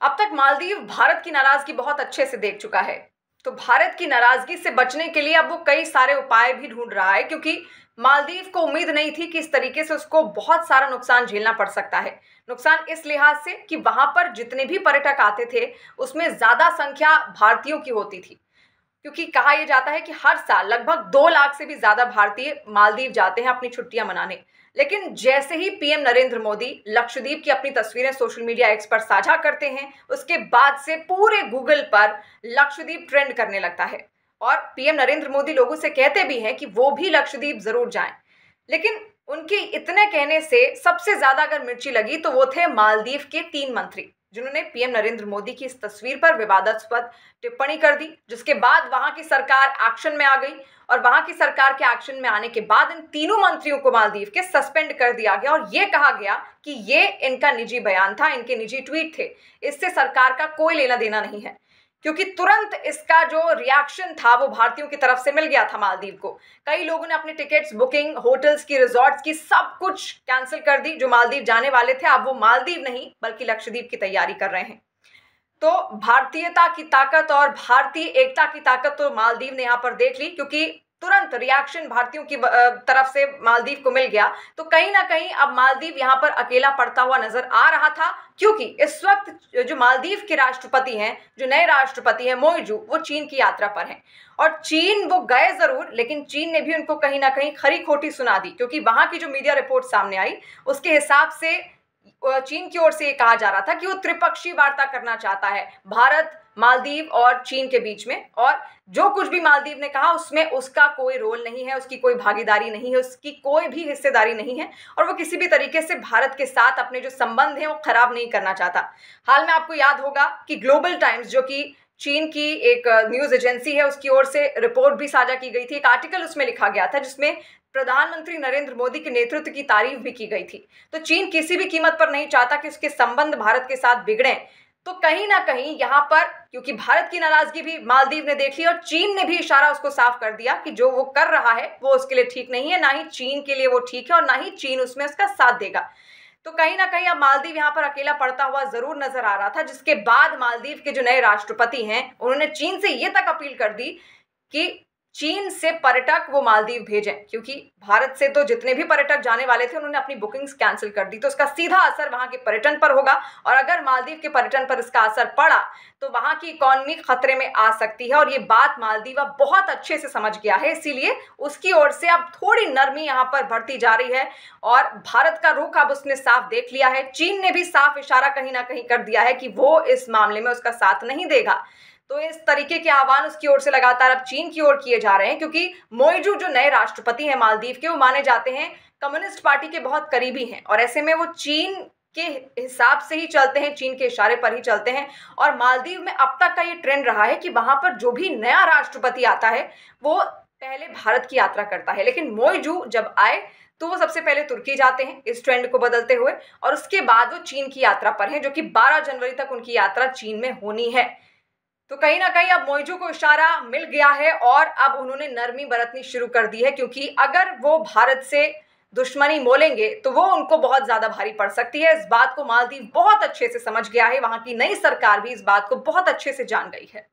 अब तक मालदीव भारत की नाराजगी बहुत अच्छे से देख चुका है। तो भारत की नाराजगी से बचने के लिए अब वो कई सारे उपाय भी ढूंढ रहा है, क्योंकि मालदीव को उम्मीद नहीं थी कि इस तरीके से उसको बहुत सारा नुकसान झेलना पड़ सकता है। नुकसान इस लिहाज से कि वहां पर जितने भी पर्यटक आते थे उसमें ज्यादा संख्या भारतीयों की होती थी, क्योंकि कहा यह जाता है कि हर साल लगभग 2 लाख से भी ज्यादा भारतीय मालदीव जाते हैं अपनी छुट्टियां मनाने। लेकिन जैसे ही पीएम नरेंद्र मोदी लक्षद्वीप की अपनी तस्वीरें सोशल मीडिया एक्स पर साझा करते हैं, उसके बाद से पूरे गूगल पर लक्षद्वीप ट्रेंड करने लगता है। और पीएम नरेंद्र मोदी लोगों से कहते भी हैं कि वो भी लक्षद्वीप जरूर जाएं। लेकिन उनके इतने कहने से सबसे ज्यादा अगर मिर्ची लगी तो वो थे मालदीव के 3 मंत्री, जिन्होंने पीएम नरेंद्र मोदी की इस तस्वीर पर विवादास्पद टिप्पणी कर दी, जिसके बाद वहां की सरकार एक्शन में आ गई। और वहां की सरकार के एक्शन में आने के बाद इन तीनों मंत्रियों को मालदीव के सस्पेंड कर दिया गया और यह कहा गया कि ये इनका निजी बयान था, इनके निजी ट्वीट थे, इससे सरकार का कोई लेना देना नहीं है। क्योंकि तुरंत इसका जो रिएक्शन था वो भारतीयों की तरफ से मिल गया था मालदीव को। कई लोगों ने अपने टिकट्स बुकिंग, होटल्स की, रिजॉर्ट्स की, सब कुछ कैंसिल कर दी। जो मालदीव जाने वाले थे अब वो मालदीव नहीं बल्कि लक्षद्वीप की तैयारी कर रहे हैं। तो भारतीयता की ताकत और भारतीय एकता की ताकत तो मालदीव ने यहाँ पर देख ली, क्योंकि तुरंत रिएक्शन भारतीयों की तरफ से मालदीव को मिल गया। तो कहीं ना कहीं अब मालदीव यहाँ पर अकेला पड़ता हुआ नजर आ रहा था, क्योंकि इस वक्त जो मालदीव के राष्ट्रपति हैं, जो नए राष्ट्रपति हैं मोइजू, वो चीन की यात्रा पर हैं। और चीन वो गए जरूर, लेकिन चीन ने भी उनको कहीं ना कहीं खरी खोटी सुना दी, क्योंकि वहां की जो मीडिया रिपोर्ट सामने आई उसके हिसाब से चीन की ओर से ये कहा जा रहा था कि वो त्रिपक्षीय वार्ता करना चाहता है भारत, मालदीव और चीन के बीच में। और जो कुछ भी मालदीव ने कहा उसमें उसका कोई रोल नहीं है, उसकी कोई भागीदारी नहीं है, उसकी कोई भी हिस्सेदारी नहीं है, और वो किसी भी तरीके से भारत के साथ अपने जो संबंध हैं वो खराब नहीं करना चाहता। हाल में आपको याद होगा कि ग्लोबल टाइम्स, जो कि चीन की एक न्यूज एजेंसी है, उसकी ओर से रिपोर्ट भी साझा की गई थी। एक आर्टिकल उसमें लिखा गया था जिसमें प्रधानमंत्री नरेंद्र मोदी के नेतृत्व की तारीफ भी की गई थी। तो चीन किसी भी कीमत पर नहीं चाहता कि उसके संबंध भारत के साथ बिगड़े। तो कहीं ना कहीं यहाँ पर, क्योंकि भारत की नाराजगी भी मालदीव ने देख ली और चीन ने भी इशारा उसको साफ कर दिया कि जो वो कर रहा है वो उसके लिए ठीक नहीं है, ना ही चीन के लिए वो ठीक है और ना ही चीन उसमें उसका साथ देगा। तो कहीं ना कहीं अब मालदीव यहाँ पर अकेला पड़ता हुआ जरूर नजर आ रहा था, जिसके बाद मालदीव के जो नए राष्ट्रपति हैं उन्होंने चीन से ये तक अपील कर दी कि चीन से पर्यटक वो मालदीव भेजें, क्योंकि भारत से तो जितने भी पर्यटक जाने वाले थे उन्होंने अपनी बुकिंग्स कैंसिल कर दी। तो इसका सीधा असर वहां के पर्यटन पर होगा, और अगर मालदीव के पर्यटन पर इसका असर पड़ा तो वहां की इकोनॉमी खतरे में आ सकती है। और ये बात मालदीव अब बहुत अच्छे से समझ गया है, इसीलिए उसकी ओर से अब थोड़ी नरमी यहाँ पर बढ़ती जा रही है और भारत का रुख अब उसने साफ देख लिया है। चीन ने भी साफ इशारा कहीं ना कहीं कर दिया है कि वो इस मामले में उसका साथ नहीं देगा। तो इस तरीके के आह्वान उसकी ओर से लगातार अब चीन की ओर किए जा रहे हैं, क्योंकि मोइजू जो नए राष्ट्रपति हैं मालदीव के, वो माने जाते हैं कम्युनिस्ट पार्टी के बहुत करीबी हैं, और ऐसे में वो चीन के हिसाब से ही चलते हैं, चीन के इशारे पर ही चलते हैं। और मालदीव में अब तक का ये ट्रेंड रहा है कि वहां पर जो भी नया राष्ट्रपति आता है वो पहले भारत की यात्रा करता है, लेकिन मोइजू जब आए तो वो सबसे पहले तुर्की जाते हैं इस ट्रेंड को बदलते हुए, और उसके बाद वो चीन की यात्रा पर हैं, जो कि 12 जनवरी तक उनकी यात्रा चीन में होनी है। तो कहीं ना कहीं अब मोइजू को इशारा मिल गया है और अब उन्होंने नरमी बरतनी शुरू कर दी है, क्योंकि अगर वो भारत से दुश्मनी मोलेंगे तो वो उनको बहुत ज्यादा भारी पड़ सकती है। इस बात को मालदीव बहुत अच्छे से समझ गया है, वहां की नई सरकार भी इस बात को बहुत अच्छे से जान गई है।